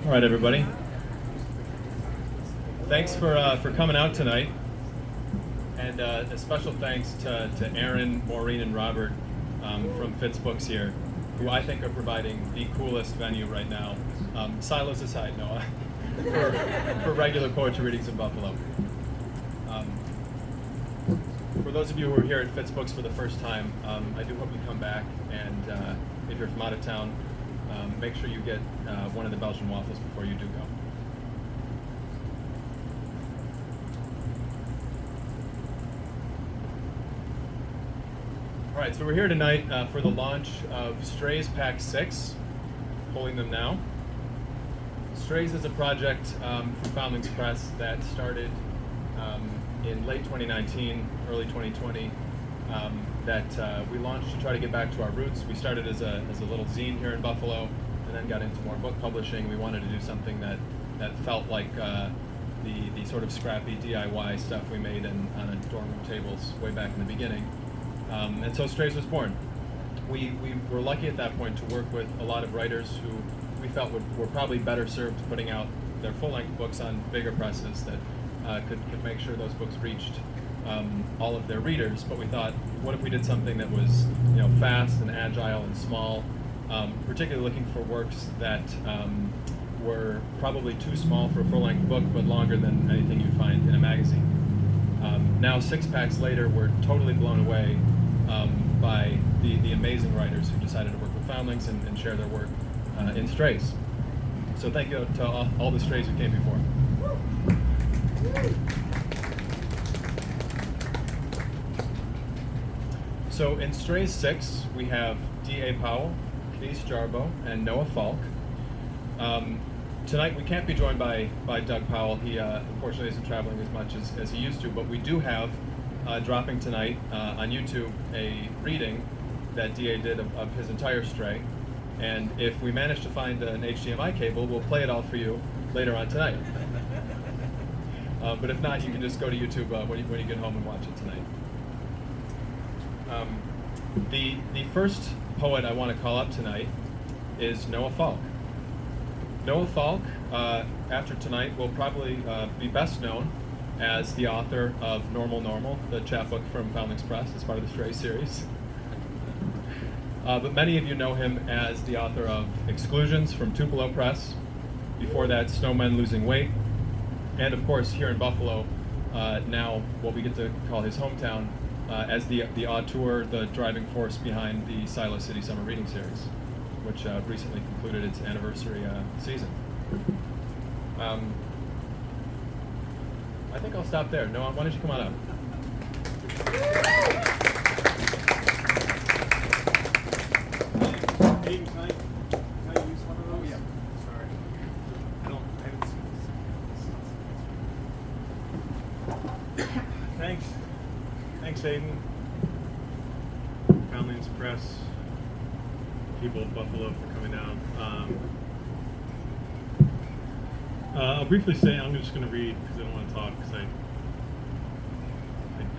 All right, everybody. Thanks for coming out tonight, and a special thanks to Aaron, Maureen, and Robert from Fitz Books here, who I think are providing the coolest venue right now, silos aside, Noah, for regular poetry readings in Buffalo. For those of you who are here at Fitz Books for the first time, I do hope you come back, and if you're from out of town, make sure you get one of the Belgian waffles before you do go. All right, so we're here tonight for the launch of Strays Pack 6, pulling them now. Strays is a project from Foundlings Press that started in late 2019, early 2020, that we launched to try to get back to our roots. We started as a little zine here in Buffalo, and then got into more book publishing. We wanted to do something that felt like the sort of scrappy DIY stuff we made on dorm room tables way back in the beginning. And so Strays was born. We were lucky at that point to work with a lot of writers who we felt were probably better served putting out their full-length books on bigger presses that could make sure those books reached all of their readers. But we thought, what if we did something that was fast and agile and small, particularly looking for works that were probably too small for a full-length book, but longer than anything you'd find in a magazine. Now 6 packs later, we're totally blown away by the amazing writers who decided to work with Foundlings and share their work in Strays. So thank you to all the Strays who came before. So in Strays 6, we have D.A. Powell, Canese Jarboe, and Noah Falck. Tonight we can't be joined by Doug Powell. He unfortunately isn't traveling as much as he used to, but we do have dropping tonight on YouTube a reading that D.A. did of his entire Stray. And if we manage to find an HDMI cable, we'll play it all for you later on tonight. But if not, you can just go to YouTube when you get home and watch it tonight. The first poet I want to call up tonight is Noah Falck. Noah Falck, after tonight, will probably be best known as the author of Normal, the chapbook from Foundlings Press as part of the Stray series. But many of you know him as the author of Exclusions from Tupelo Press, before that Snowmen Losing Weight, and of course here in Buffalo, now what we get to call his hometown, as the auteur, the driving force behind the Silo City Summer Reading Series, which recently concluded its anniversary season. I think I'll stop there. Noah, why don't you come on up? Aiden, can I use one of those? Yeah. Sorry. I haven't seen this. Thanks, Aiden. Foundlings Press, people of Buffalo for coming down. I'll briefly say, I'm just going to read because I don't want to talk, because I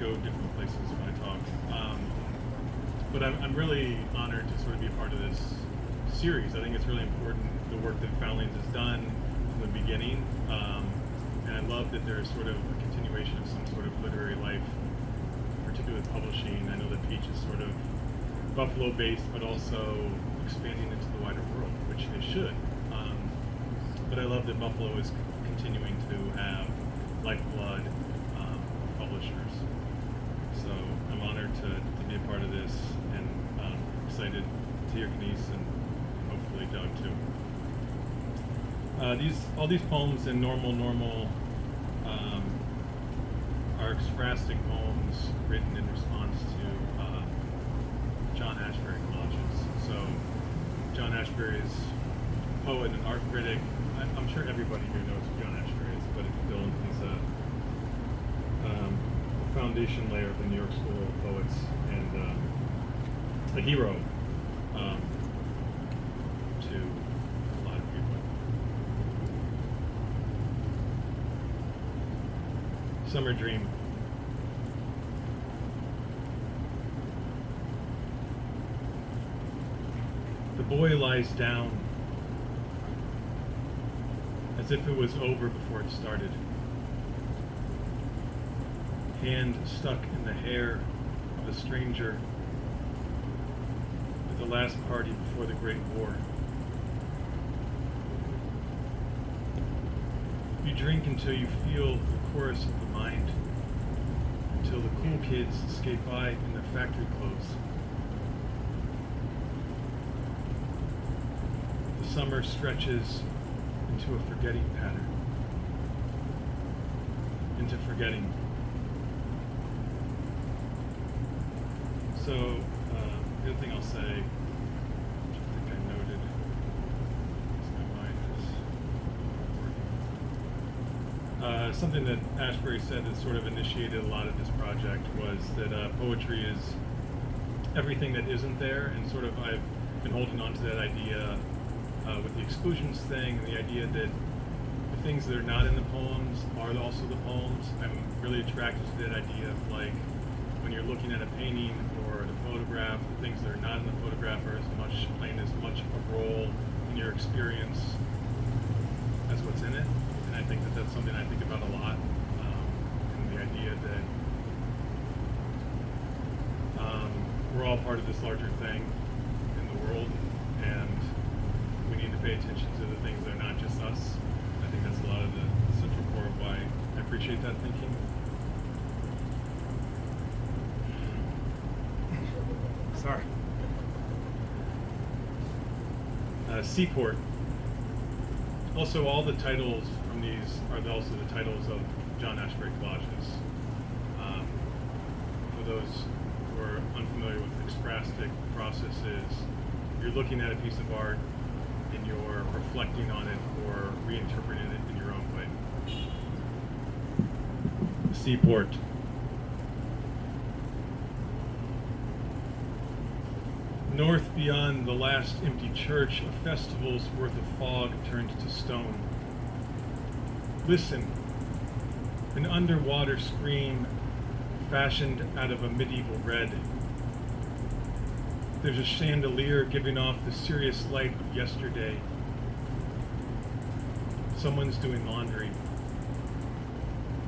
go different places when I talk. But I'm really honored to sort of be a part of this series. I think it's really important, the work that Foundlings has done from the beginning. And I love that there's sort of a continuation of some sort of literary life, particularly with publishing. I know that Peach is sort of Buffalo-based, but also expanding into the wider world, which they should. But I love that Buffalo is continuing to have lifeblood publishers. So I'm honored to be a part of this, and excited to hear Canese and hopefully Doug too. All these poems in Normal are ekphrastic poems written in response to John Ashbery collages. So John Ashbery is a poet and art critic. I'm sure everybody here knows who John Ashbery is, but he's a foundation layer of the New York School of Poets, and a hero to a lot of people. Summer Dream. The boy lies down. as if it was over before it started. Hand stuck in the hair of a stranger at the last party before the Great War. You drink until you feel the chorus of the mind, until the cool kids skate by in their factory clothes. The summer stretches into a forgetting pattern, into forgetting. So, the other thing I'll say, which I think I noted, is my mind is working. Something that Ashbury said that sort of initiated a lot of this project was that poetry is everything that isn't there, and sort of I've been holding on to that idea with the exclusions thing, and the idea that the things that are not in the poems are also the poems. I'm really attracted to that idea of, like, when you're looking at a painting or a photograph, the things that are not in the photograph are playing as much a role in your experience as what's in it. And I think that that's something I think about a lot, and the idea that we're all part of this larger thing in the world, and we need to pay attention to the things that are not just us. I think that's a lot of the central core of why I appreciate that thinking. Sorry. Seaport. Also, all the titles from these are also the titles of John Ashbery collages. For those who are unfamiliar with ekphrastic processes, you're looking at a piece of art and you're reflecting on it or reinterpreting it in your own way. Seaport. North beyond the last empty church, a festival's worth of fog turned to stone. Listen, an underwater scream fashioned out of a medieval red. There's a chandelier giving off the serious light of yesterday. Someone's doing laundry.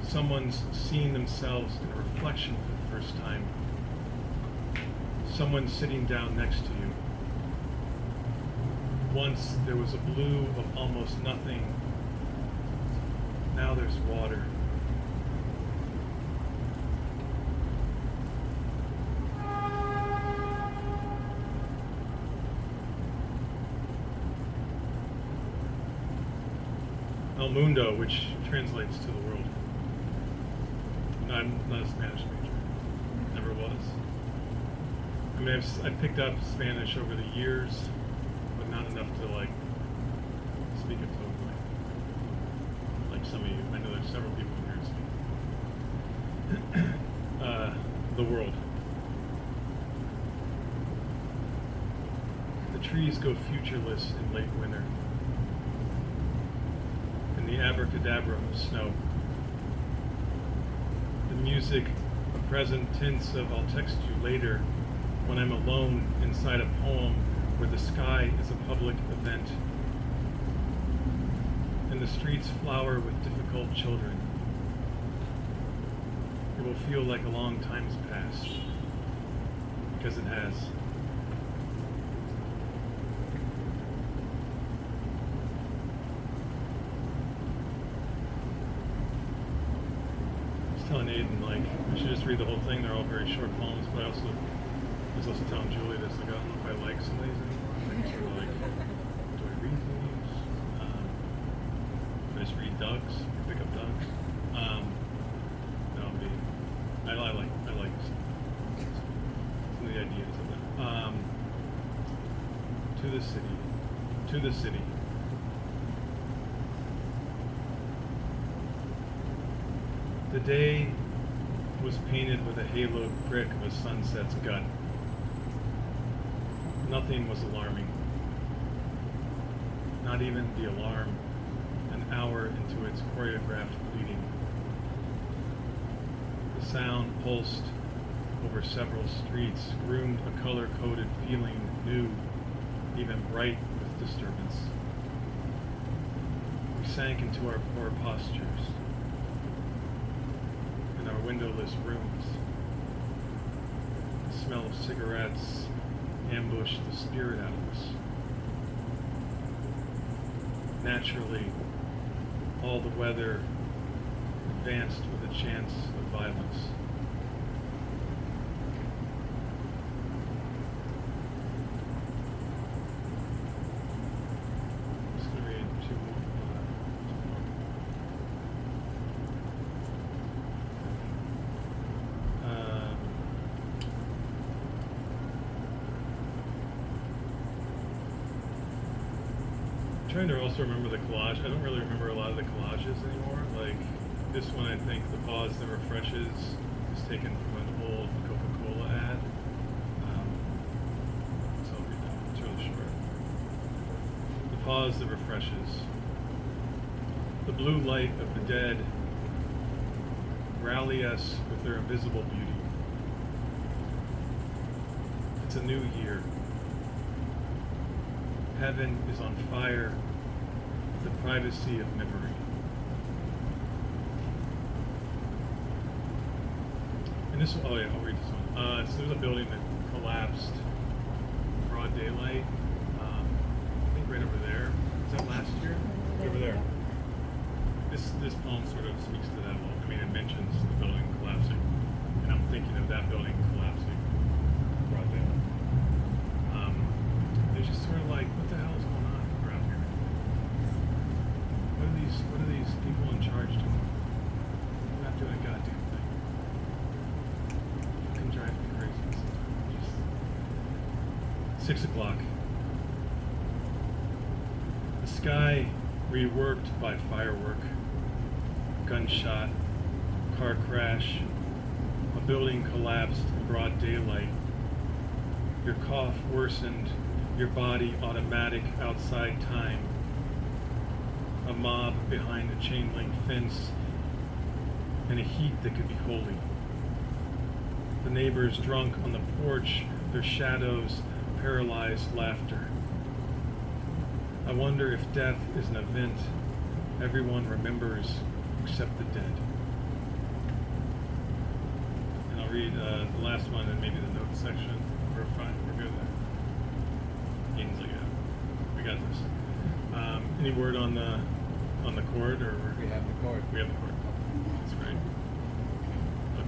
Someone's seeing themselves in a reflection for the first time. Someone sitting down next to you. Once there was a blue of almost nothing. Now there's water. El Mundo, which translates to the world. I'm not a Spanish major. Never was. I mean, I've picked up Spanish over the years, but not enough to, like, speak it fluently. Like some of you. I know there's several people here who speak. The world. The trees go featureless in late winter. In the abracadabra of snow. The music, a present tense of I'll text you later, when I'm alone inside a poem where the sky is a public event, and the streets flower with difficult children. It will feel like a long time's passed, because it has. I was telling Aiden, like, I should just read the whole thing. They're all very short poems, but I was also telling Julie this, like, I don't know if I like some of these anymore. Like, sort of like, do I read these? Do I just read Doug's? Pick up Doug's? No, I like some of the ideas of it. To the city. The day was painted with a haloed brick of a sunset's gut. Nothing was alarming. Not even the alarm, an hour into its choreographed bleeding. The sound pulsed over several streets, groomed a color-coded feeling new, even bright with disturbance. We We sank into our poor postures in our windowless rooms. The smell of cigarettes ambushed the spirit out of us. Naturally, all the weather advanced with a chance of violence. I'm just going to read two more. Trying to also remember the collage. I don't really remember a lot of the collages anymore. Like this one, I think the pause that refreshes is taken from an old Coca-Cola ad. So I'll read that one. It's really short. The pause that refreshes. The blue light of the dead rally us with their invisible beauty. It's a new year. Heaven is on fire with the privacy of memory. And this, oh yeah, I'll read this one. So there's a building that collapsed in broad daylight. I think right over there. Is that last year? Over there. This poem sort of speaks to that a little. I mean, it mentions the building collapsing, and I'm thinking of that building collapsing in broad daylight. It's just sort of like, what the hell is going on around here? What are these people in charge doing? They're not doing a goddamn thing. It fucking drives me crazy sometimes. 6 o'clock. The sky reworked by firework, gunshot, car crash, a building collapsed in broad daylight. Your cough worsened, your body automatic outside time. A mob behind a chain link fence and a heat that could be holy. The neighbors drunk on the porch, their shadows paralyzed laughter. I wonder if death is an event everyone remembers except the dead. And I'll read the last one and maybe the notes section. We're fine, we're good there. Ainsley, yeah. We got this. Any word on the chord, or We have the chord. we have the chord? That's great. Look,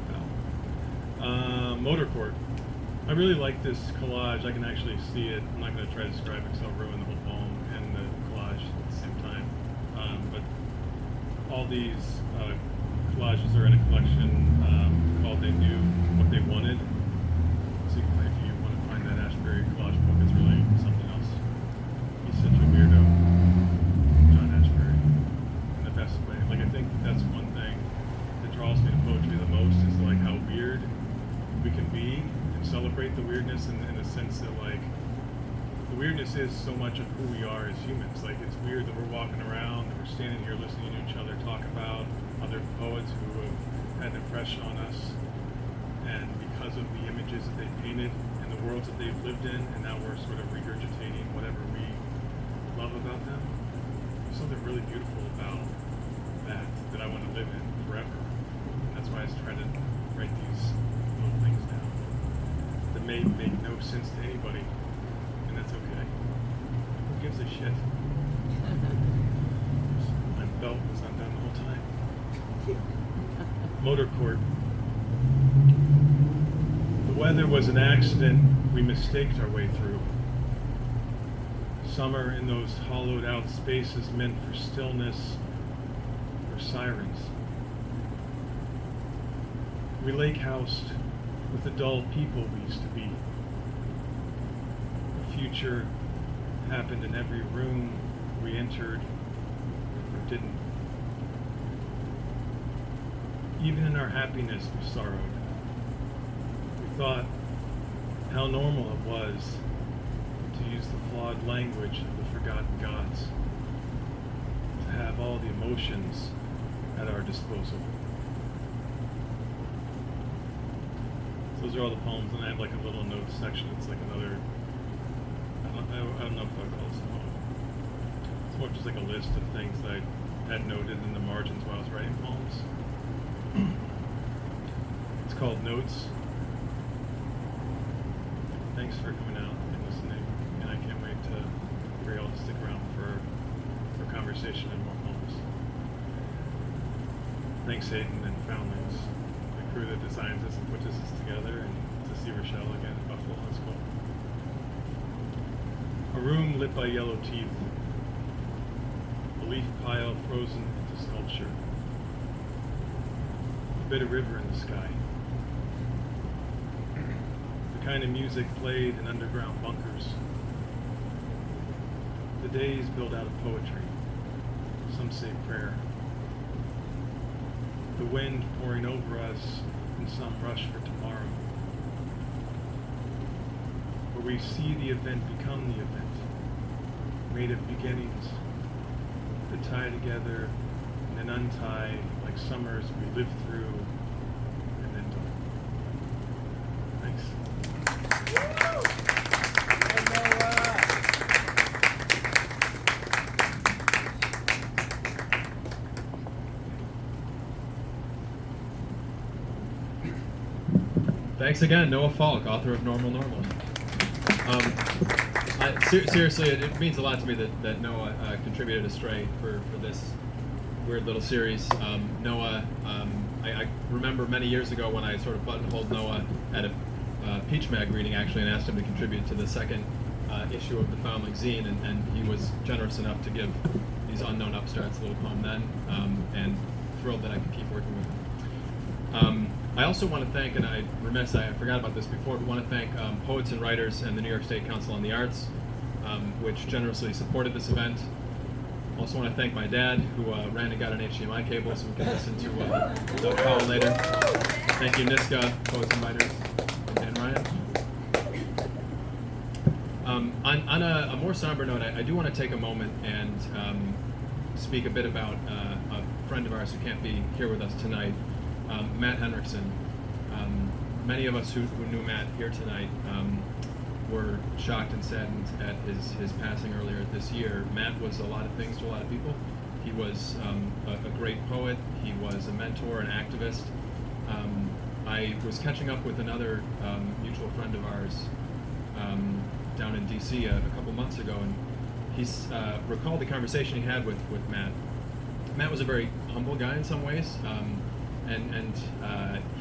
motor chord. I really like this collage. I can actually see it. I'm not going to try to describe it because I'll ruin the whole poem and the collage at the same time. But all these collages are in a collection called "They Knew What They Wanted." So if you want to find that Ashbery collage book, it's really something else. He's such a weirdo, John Ashbery, in the best way. Like, I think that's one thing that draws me to poetry the most is like how weird we can be and celebrate the weirdness in the sense that, like, the weirdness is so much of who we are as humans. Like, it's weird that we're walking around, that we're standing here listening to each other talk about other poets who have had an impression on us, and because of the images that they painted and the worlds that they've lived in, and now we're sort of regurgitating whatever we love about them. There's something really beautiful about that I want to live in forever. And that's why I try to write these little things down that may make no sense to anybody, and that's okay. Who gives a shit? My belt was undone the whole time. Motor court. The weather was an accident we mistaked our way through. Summer in those hollowed out spaces meant for stillness or sirens. We lake-housed with the dull people we used to be. The future happened in every room we entered or didn't. Even in our happiness we sorrowed. We thought how normal it was to use the flawed language of the forgotten gods, to have all the emotions at our disposal. So those are all the poems, and I have like a little notes section. It's like another, I don't know if I call this a poem. It's more just like a list of things that I had noted in the margins while I was writing poems. It's called Notes. Thanks for coming out and listening, and I can't wait for y'all to stick around for conversation and more poems. Thanks, Hayden and Foundlings, the crew that designs this and puts this together, and to see Rochelle again in Buffalo. That's cool. A room lit by yellow teeth, a leaf pile frozen into sculpture, a bit of river in the sky. The kind of music played in underground bunkers. The days built out of poetry, some say prayer. The wind pouring over us in some rush for tomorrow, where we see the event become the event, made of beginnings that tie together and then untie like summers we live through and then don't. Thanks. Thanks again, Noah Falck, author of Normal Normal. Seriously, it means a lot to me that Noah contributed a stray for this weird little series. Noah, I remember many years ago when I sort of buttonholed Noah at a Peach Mag reading, actually, and asked him to contribute to the second issue of the Foundlings zine, and he was generous enough to give these unknown upstarts a little poem then, and thrilled that I could keep working with him. I also want to thank, and I forgot about this before, but want to thank poets and writers and the New York State Council on the Arts, which generously supported this event. Also want to thank my dad, who ran and got an HDMI cable so we can listen to Doug Powell later. Thank you, Niska, poets and writers, and Ryan. On a more somber note, I do want to take a moment and speak a bit about a friend of ours who can't be here with us tonight, Matt Henriksen. Many of us who knew Matt here tonight were shocked and saddened at his passing earlier this year. Matt was a lot of things to a lot of people. He was a great poet. He was a mentor, an activist. I was catching up with another mutual friend of ours down in DC a couple months ago, and he's recalled the conversation he had with Matt. Matt was a very humble guy in some ways, and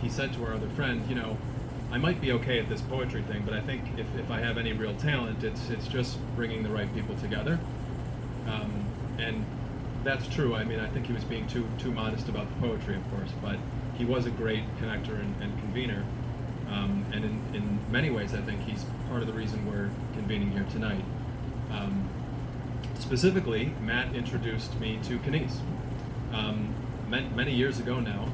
he said to our other friend, you know, I might be okay at this poetry thing, but I think if I have any real talent, it's just bringing the right people together. And that's true. I mean, I think he was being too modest about the poetry, of course, but he was a great connector and convener. And in many ways, I think he's part of the reason we're convening here tonight. Specifically, Matt introduced me to Canese. Many years ago now,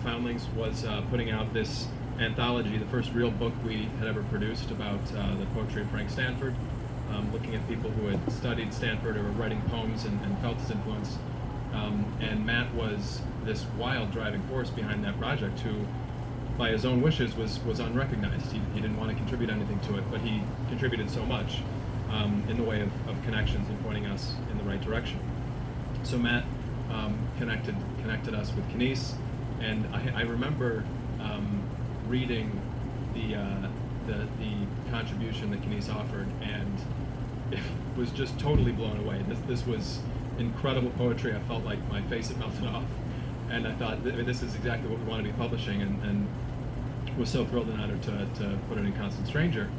Foundlings was putting out this anthology, the first real book we had ever produced about the poetry of Frank Stanford, looking at people who had studied Stanford or were writing poems and felt his influence. And Matt was this wild driving force behind that project who, by his own wishes, was unrecognized. He didn't want to contribute anything to it, but he contributed so much in the way of connections and pointing us in the right direction. So Matt connected us with Canese, and I remember reading the contribution that Canese offered, and it was just totally blown away. This was incredible poetry. I felt like my face had melted off, and I thought this is exactly what we want to be publishing, and was so thrilled and honored to put it in Constant Stranger.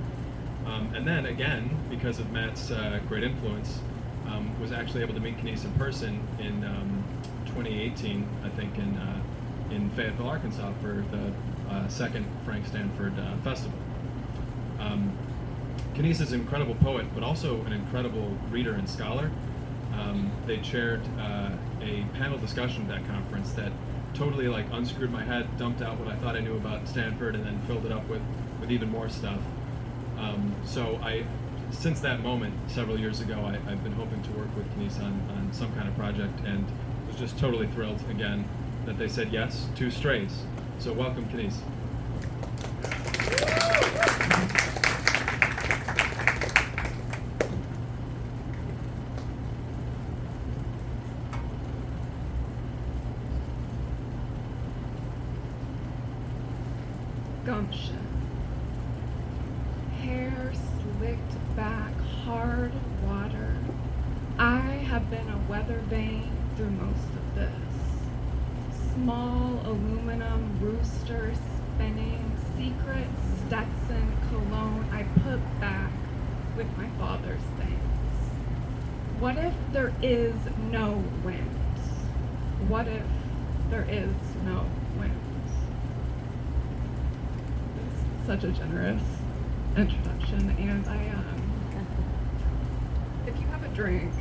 And then again, because of Matt's great influence, was actually able to meet Canese in person in 2018, I think, in Fayetteville, Arkansas, for the second Frank Stanford Festival. Canese is an incredible poet, but also an incredible reader and scholar. They chaired a panel discussion at that conference that totally unscrewed my head, dumped out what I thought I knew about Stanford, and then filled it up with even more stuff. So since that moment, several years ago, I've been hoping to work with Canese on some kind of project, and was just totally thrilled again that they said yes to Strays. So welcome, Canese. ocean. Hair slicked back, hard water. I have been a weather vane through most of this. Small aluminum rooster spinning, secret Stetson cologne I put back with my father's things. What if there is no wind? What if there is no wind? It's such a generous introduction, and if you have a drink,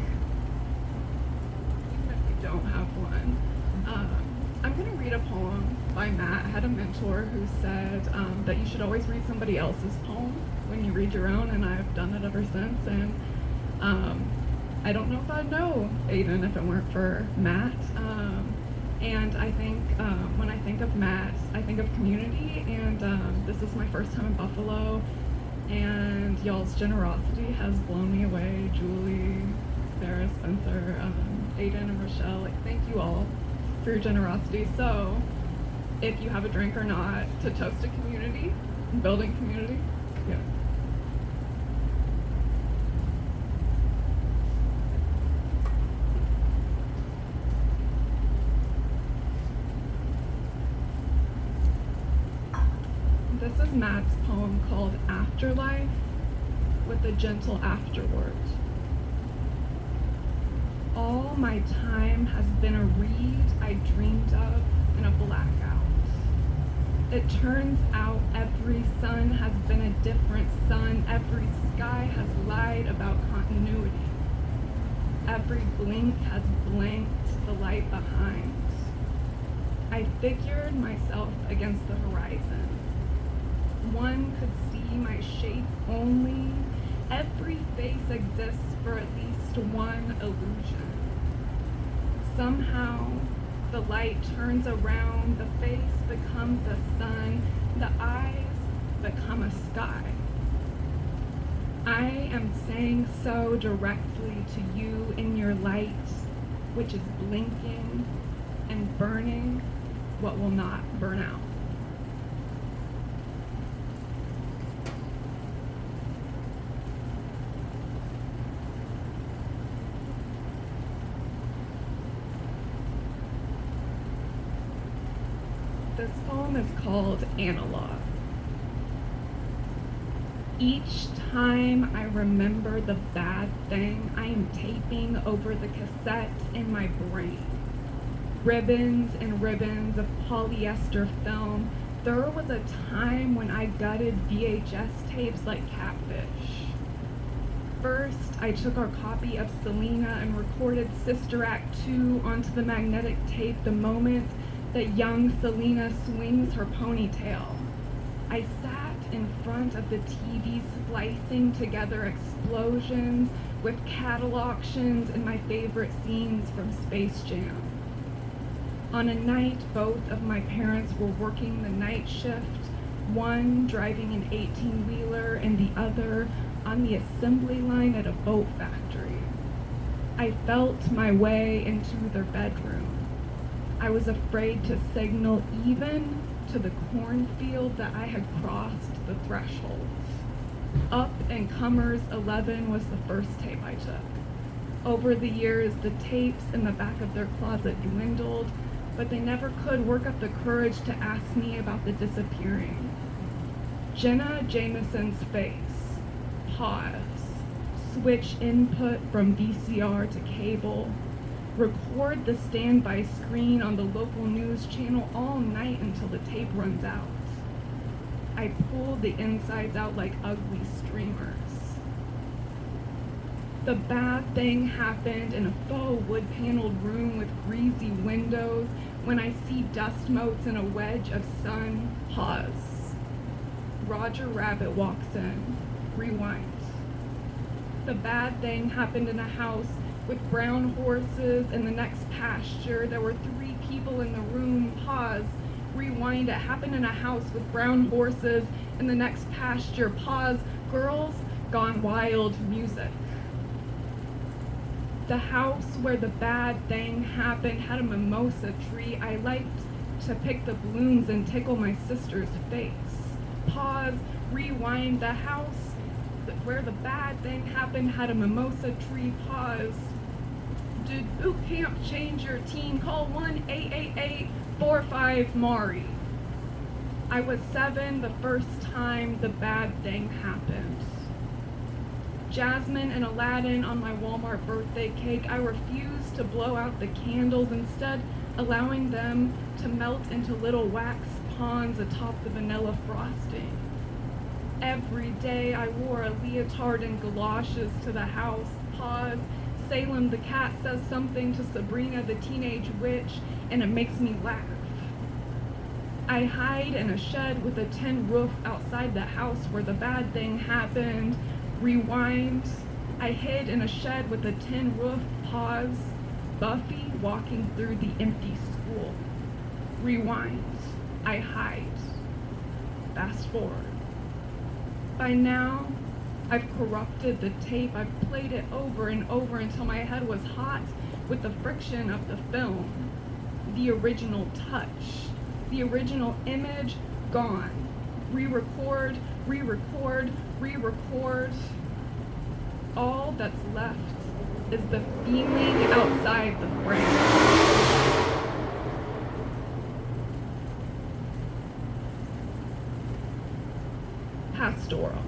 even if you don't have one, I'm going to read a poem by Matt. I had a mentor who said that you should always read somebody else's poem when you read your own, and I've done it ever since. And I don't know if I'd know Aiden if it weren't for Matt. And I think when I think of Matt, I think of community, and this is my first time in Buffalo, and y'all's generosity has blown me away. Julie, Sarah, Spencer, Aiden, and Rochelle, like, thank you all for your generosity. So if you have a drink or not, to toast a community, building community, yeah. This is Matt's poem called Afterlife, with a gentle afterword. All my time has been a reed I dreamed of in a blackout. It turns out every sun has been a different sun. Every sky has lied about continuity. Every blink has blanked the light behind. I figured myself against the horizon. One could see my shape only. Every face exists for at least one illusion. Somehow, the light turns around, the face becomes a sun, the eyes become a sky. I am saying so directly to you in your light, which is blinking and burning what will not burn out. This poem is called Analog. Each time I remember the bad thing, I am taping over the cassette in my brain. Ribbons and ribbons of polyester film. There was a time when I gutted VHS tapes like catfish. First, I took our copy of Selena and recorded Sister Act 2 onto the magnetic tape the moment that young Selena swings her ponytail. I sat in front of the TV splicing together explosions with cattle auctions and my favorite scenes from Space Jam. On a night both of my parents were working the night shift, one driving an 18-wheeler and the other on the assembly line at a boat factory. I felt my way into their bedroom. I was afraid to signal even to the cornfield that I had crossed the threshold. Up and Comers 11 was the first tape I took. Over the years, the tapes in the back of their closet dwindled, but they never could work up the courage to ask me about the disappearing. Jenna Jameson's face. Pause. Switch input from VCR to cable. Record the standby screen on the local news channel all night until the tape runs out. I pulled the insides out like ugly streamers. The bad thing happened in a faux wood-paneled room with greasy windows. When I see dust motes and a wedge of sun, pause. Roger Rabbit walks in. Rewind. The bad thing happened in a house with brown horses in the next pasture. There were 3 people in the room. Pause. Rewind. It happened in a house with brown horses in the next pasture. Pause. Girls Gone Wild music. The house where the bad thing happened had a mimosa tree. I liked to pick the blooms and tickle my sister's face. pause, rewind. The house where the bad thing happened had a mimosa tree. Pause. Did boot camp change your team? Call 1-888-45-MARI. I was 7 the first time the bad thing happened. Jasmine and Aladdin on my Walmart birthday cake. I refused to blow out the candles, instead allowing them to melt into little wax ponds atop the vanilla frosting. Every day I wore a leotard and galoshes to the house. Pause. Salem the cat says something to Sabrina the teenage witch, and it makes me laugh. I hide in a shed with a tin roof outside the house where the bad thing happened. Rewind. I hid in a shed with a tin roof. Pause. Buffy walking through the empty school. Rewind. I hide. Fast forward. By now, I've corrupted the tape. I've played it over and over until my head was hot with the friction of the film. The original touch. The original image gone. Re-record, re-record, re-record. All that's left is the feeling outside the frame. Pastoral.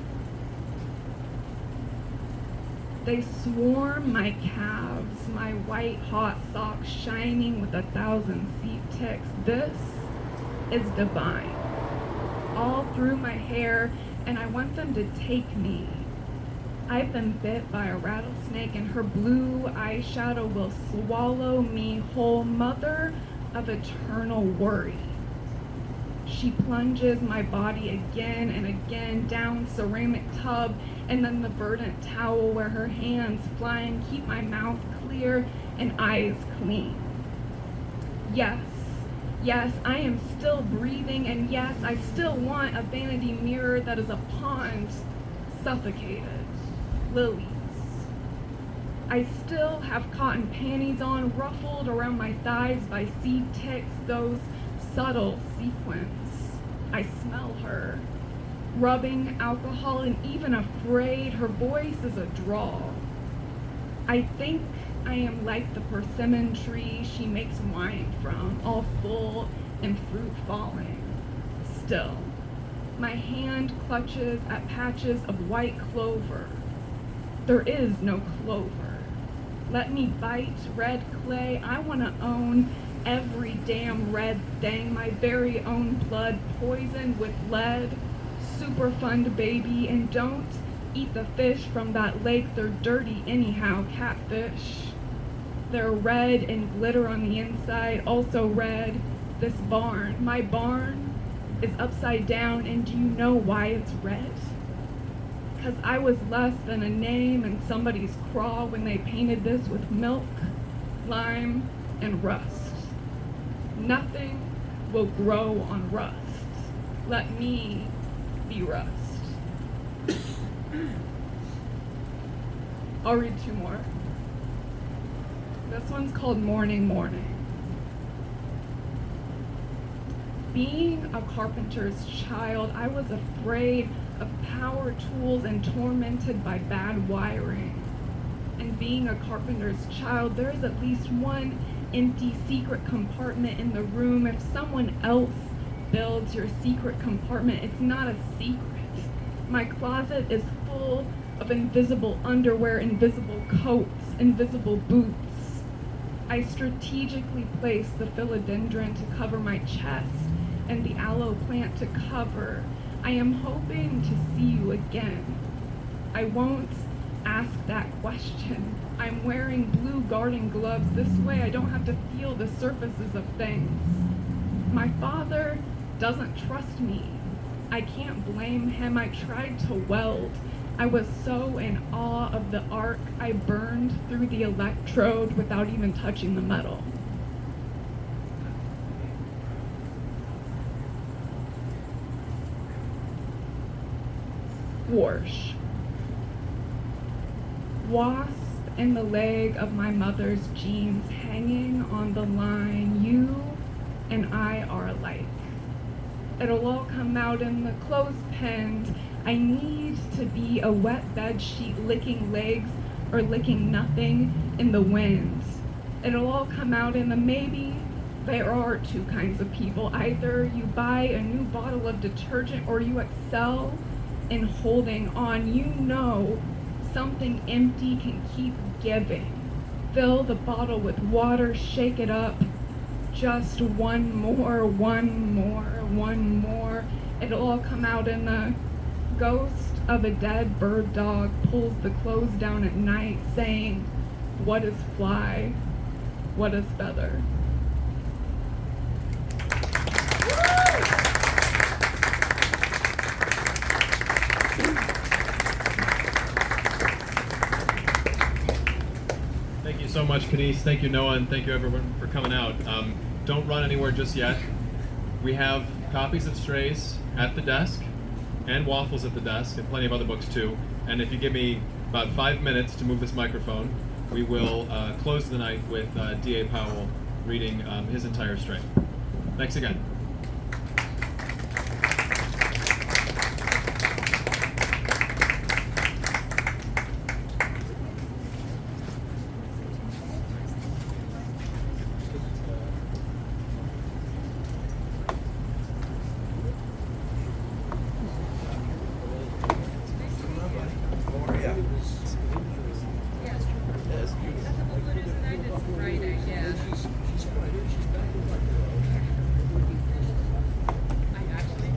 They swarm my calves, my white hot socks shining with 1,000 seat ticks. This is divine. All through my hair, and I want them to take me. I've been bit by a rattlesnake, and her blue eyeshadow will swallow me whole. Mother of eternal worry. She plunges my body again and again down ceramic tub, and then the verdant towel where her hands flying keep my mouth clear and eyes clean. Yes, yes, I am still breathing, and yes, I still want a vanity mirror that is a pond, suffocated. Lilies. I still have cotton panties on, ruffled around my thighs by seed ticks, those subtle sequins. I smell her, rubbing alcohol, and even afraid. Her voice is a drawl. I think I am like the persimmon tree she makes wine from, all full and fruit falling. Still, my hand clutches at patches of white clover. There is no clover. Let me bite red clay. I want to own every damn red thing, my very own blood poisoned with lead. Superfund baby, and don't eat the fish from that lake. They're dirty anyhow, catfish. They're red and glitter on the inside, also red. This barn, my barn, is upside down, and do you know why it's red? Because I was less than a name in somebody's craw when they painted this with milk, lime, and rust. Nothing will grow on rust. Let me be rust. I'll read 2 more. This one's called Morning Morning. Being a carpenter's child, I was afraid of power tools and tormented by bad wiring. And being a carpenter's child, there is at least one empty secret compartment in the room. If someone else builds your secret compartment, it's not a secret. My closet is full of invisible underwear, invisible coats, invisible boots. I strategically place the philodendron to cover my chest and the aloe plant to cover. I am hoping to see you again. I won't ask that question. I'm wearing blue garden gloves. This way I don't have to feel the surfaces of things. My father doesn't trust me. I can't blame him. I tried to weld. I was so in awe of the arc, I burned through the electrode without even touching the metal. Wash. Wasp in the leg of my mother's jeans, hanging on the line. You and I are alike. It'll all come out in the clothespins. I need to be a wet bed sheet licking legs or licking nothing in the wind. It'll all come out in the maybe. There are two kinds of people. Either you buy a new bottle of detergent or you excel in holding on. You know something empty can keep giving. Fill the bottle with water, shake it up. Just one more, one more, one more. It'll all come out in the ghost of a dead bird dog pulls the clothes down at night saying, what is fly? What is feather? Thank you so much, Canese. Thank you, Noah, and thank you everyone for coming out. Don't run anywhere just yet. We have copies of Strays at the desk, and Waffles at the desk, and plenty of other books too. And if you give me about 5 minutes to move this microphone, we will close the night with D.A. Powell reading his entire Stray. Thanks again.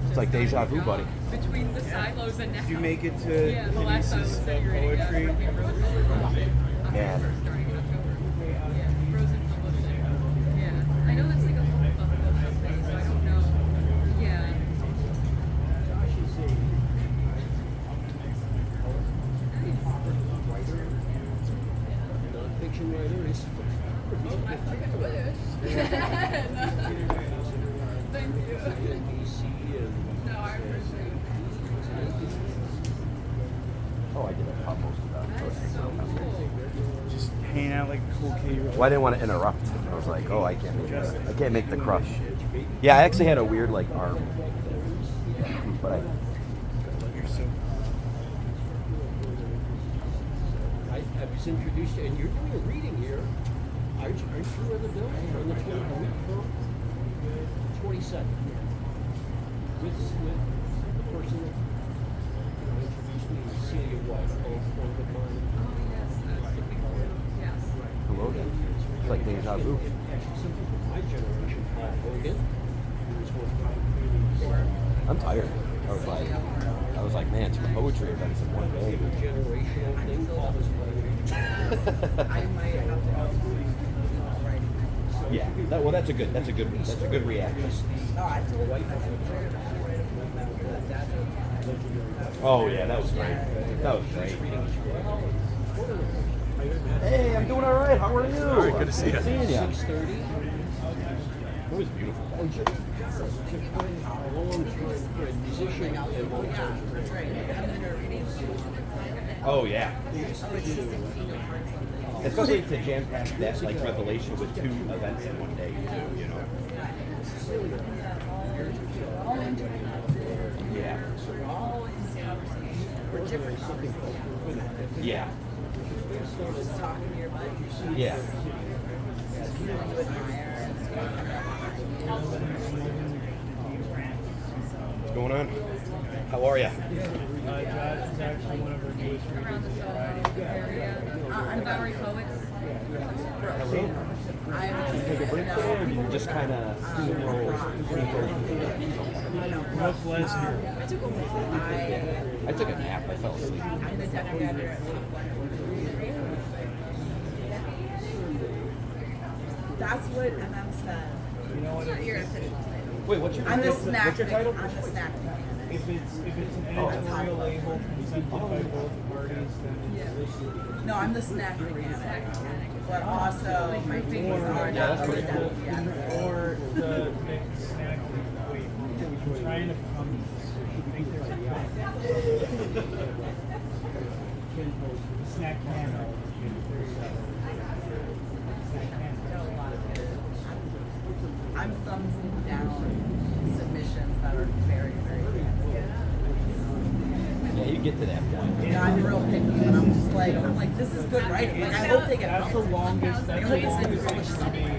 It's like deja vu, buddy. Between the silos and now. Did you make it to Yeah, the last time was Canese's figuring it out. poetry? Yeah, Yeah. starting in October. Yeah, Frozen Publishing. Yeah, I know that's like a whole book thing, so I don't know. Yeah. Non-fiction writer is I fucking wish. Thank you. NBC and No, I appreciate it. Oh, I did a pop most of that. That's so cool. just hanging out like a cool kid. Well, I didn't want to interrupt. I was like, oh, I can't make the crush. Yeah, I actually had a weird like arm, but You're so. I was introduced to, and you're doing a reading here. Aren't you on the bill on the 22nd? With the person that introduced me, Celia White, old friend of mine. Oh, yes, that's the big one. Yes. hello then. It's like deja vu. Actually, some people my generation, Paul Hogan, who was one of I'm tired. I was like, man, some poetry events in one the day. generational thing, Paul was I might have to Yeah. That's a good reaction. Oh, I told you. Oh yeah, that was great. That was great. Hey, I'm doing all right. How are you? All right, good to see you. Good seeing you. 6:30. It was beautiful. Musician and Oh yeah. Especially to jam pack that like revelation with 2 events in one day too, you know. Yeah. Yeah. Talking to your buddy. Yeah. What's going on? How are you? Josh is actually one of our newest Around the readers. area. I'm Bowery Poets. Take a break there, or you just kind of Much less here. I took a nap. I fell asleep. I'm the deputy editor at That's what MM said. You know what? You're official today. Wait, what's your I'm the what's snack. your title? I'm the snack mechanic. If it's an editorial label presented by both parties, then No, I'm the snack mechanic. But also, my fingers are Yeah, that's not the pretty cool. deputy editor. or the snack. Wait, we're trying to come. Think there's a snack camo. I'm thumbsing down submissions that are you get to that point. Yeah, I'm real picky, and I'm like, this is good writing. Like, I hope they get That's the published. longest. I That's hope the it's longest gonna be published somewhere.